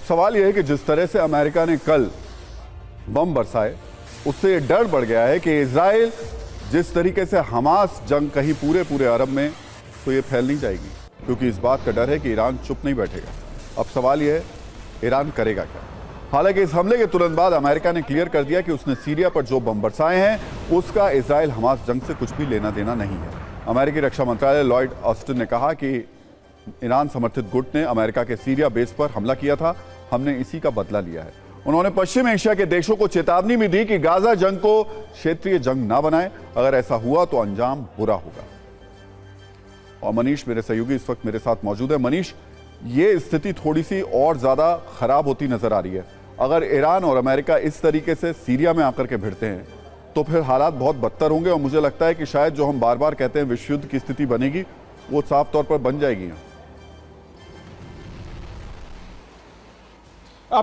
सवाल यह है कि जिस तरह से अमेरिका ने कल बम बरसाए, उससे यह डर बढ़ गया है कि इजराइल जिस तरीके से हमास जंग कहीं पूरे अरब में, तो ये फैल नहीं जाएगी, क्योंकि इस बात का डर है कि ईरान चुप नहीं बैठेगा। अब सवाल यह है, ईरान करेगा क्या? हालांकि इस हमले के तुरंत बाद अमेरिका ने क्लियर कर दिया कि उसने सीरिया पर जो बम बरसाए हैं, उसका इजराइल हमास जंग से कुछ भी लेना देना नहीं है। अमेरिकी रक्षा मंत्रालय लॉयड ऑस्टिन ने कहा कि ईरान समर्थित गुट ने अमेरिका के सीरिया बेस पर हमला किया था, हमने इसी का बदला लिया है। उन्होंने पश्चिम एशिया के देशों को चेतावनी भी दी कि गाजा जंग को क्षेत्रीय जंग ना बनाए, अगर ऐसा हुआ तो अंजाम बुरा होगा। और मनीष मेरे सहयोगी इस वक्त मेरे साथ मौजूद है। मनीष, ये स्थिति थोड़ी सी और ज्यादा खराब होती नजर आ रही है। अगर ईरान और अमेरिका इस तरीके से सीरिया में आकर के भिड़ते हैं तो फिर हालात बहुत बदतर होंगे, और मुझे लगता है कि शायद जो हम बार बार कहते हैं विश्व युद्ध की स्थिति बनेगी, वो साफ तौर पर बन जाएगी।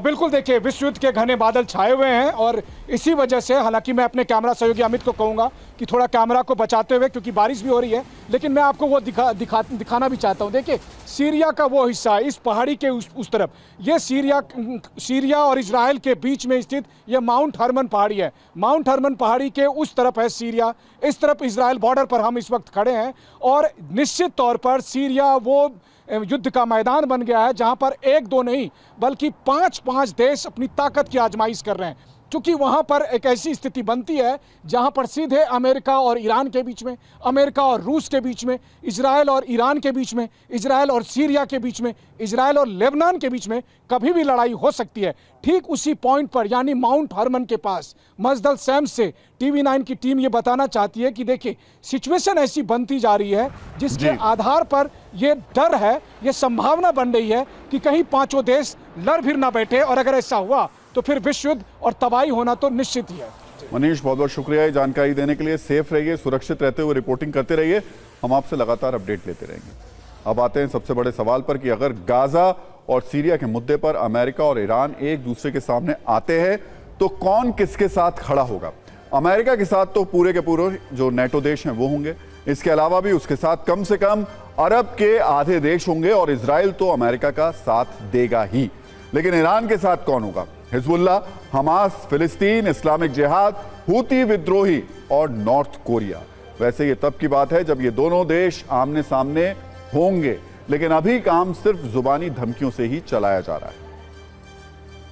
बिल्कुल, देखिए विश्व युद्ध के घने बादल छाए हुए हैं और इसी वजह से, हालांकि मैं अपने कैमरा सहयोगी अमित को कहूंगा कि थोड़ा कैमरा को बचाते हुए, क्योंकि बारिश भी हो रही है, लेकिन मैं आपको वो दिखाना भी चाहता हूं। देखिए सीरिया का वो हिस्सा, इस पहाड़ी के उस तरफ, ये सीरिया और इजराइल के बीच में स्थित ये माउंट हर्मन पहाड़ी है। माउंट हर्मन पहाड़ी के उस तरफ है सीरिया, इस तरफ इजराइल बॉर्डर पर हम इस वक्त खड़े हैं। और निश्चित तौर पर सीरिया वो युद्ध का मैदान बन गया है जहां पर एक दो नहीं बल्कि पांच देश अपनी ताकत की आजमाइश कर रहे हैं, क्योंकि वहां पर एक ऐसी स्थिति बनती है जहां पर सीधे अमेरिका और ईरान के बीच में, अमेरिका और रूस के बीच में, इजराइल और ईरान के बीच में, इजराइल और सीरिया के बीच में, इजराइल और लेबनान के बीच में कभी भी लड़ाई हो सकती है। ठीक उसी पॉइंट पर, यानी माउंट हर्मन के पास, मजदल शम्स से TV9 की टीम ये बताना चाहती है कि देखिए सिचुएशन ऐसी बनती जा रही है जिसके आधार पर ये डर है, ये संभावना बन रही है कि कहीं पांचों देश लड़ फिर ना बैठे, और अगर ऐसा हुआ तो फिर विश्व युद्ध और तबाही होना तो निश्चित ही है। मनीष, बहुत बहुत शुक्रिया ये जानकारी देने के लिए। सेफ रहिए, सुरक्षित रहते हुए रिपोर्टिंग करते रहिए, हम आपसे लगातार अपडेट लेते रहेंगे। अब आते हैं सबसे बड़े सवाल पर कि अगर गाजा और सीरिया के मुद्दे पर अमेरिका और ईरान एक दूसरे के सामने आते हैं तो कौन किसके साथ खड़ा होगा? अमेरिका के साथ तो पूरे के पूरे जो नेटो देश हैं वो होंगे, इसके अलावा भी उसके साथ कम से कम अरब के आधे देश होंगे, और इजराइल तो अमेरिका का साथ देगा ही। लेकिन ईरान के साथ कौन होगा? हिजबुल्लाह, हमास, फिलिस्तीन, इस्लामिक जिहाद, हूती विद्रोही और नॉर्थ कोरिया। वैसे ये तब की बात है जब ये दोनों देश आमने सामने होंगे, लेकिन अभी काम सिर्फ जुबानी धमकियों से ही चलाया जा रहा है।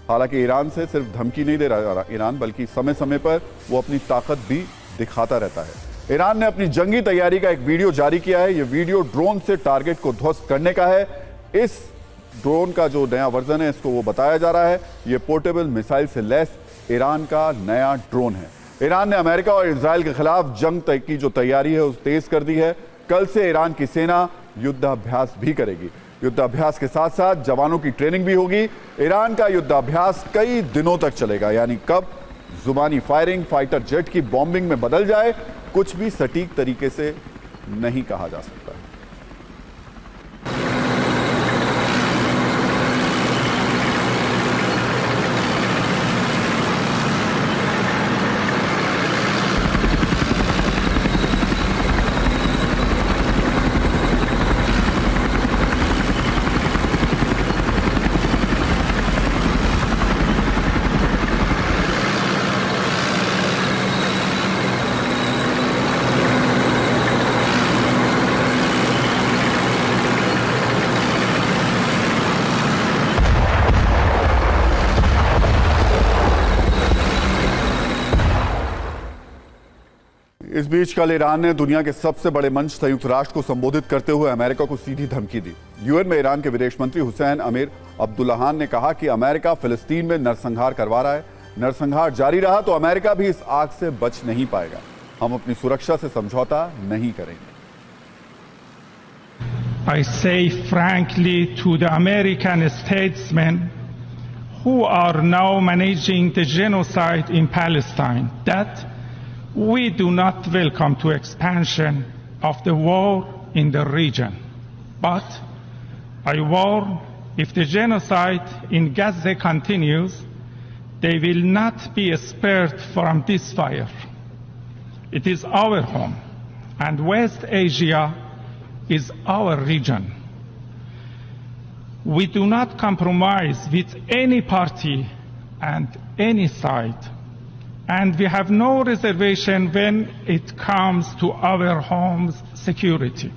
हालांकि ईरान से सिर्फ धमकी नहीं दे रहा ईरान, बल्कि समय समय पर वो अपनी ताकत भी दिखाता रहता है। ईरान ने अपनी जंगी तैयारी का एक वीडियो जारी किया है। ये वीडियो ड्रोन से टारगेट को ध्वस्त करने का है। इस ड्रोन का जो नया वर्जन है, इसको वो बताया जा रहा है, ये पोर्टेबल मिसाइल से लैस ईरान का नया ड्रोन है। ईरान ने अमेरिका और इजराइल के खिलाफ जंग की जो तैयारी है उस तेज कर दी है। कल से ईरान की सेना युद्धाभ्यास भी करेगी। युद्धाभ्यास के साथ साथ जवानों की ट्रेनिंग भी होगी। ईरान का युद्धाभ्यास कई दिनों तक चलेगा, यानी कब जुबानी फायरिंग फाइटर जेट की बॉम्बिंग में बदल जाए, कुछ भी सटीक तरीके से नहीं कहा जा सकता। इस बीच कल ईरान ने दुनिया के सबसे बड़े मंच संयुक्त राष्ट्र को संबोधित करते हुए अमेरिका को सीधी धमकी दी। यूएन में ईरान के विदेश मंत्री हुसैन अमीर अब्दुल्लाहान ने कहा कि अमेरिका फिलिस्तीन में नरसंहार करवा रहा है। नरसंहार जारी रहा तो अमेरिका भी इस आग से बच नहीं पाएगा। हम अपनी सुरक्षा से समझौता नहीं करेंगे। I say frankly to the American statesmen who are now managing the genocide in Palestine that we do not welcome to expansion of the war in the region. But I warn, if the genocide in Gaza continues, they will not be spared from this fire. It is our home, and West Asia is our region. We do not compromise with any party and any side. And we have no reservation when it comes to our home's security.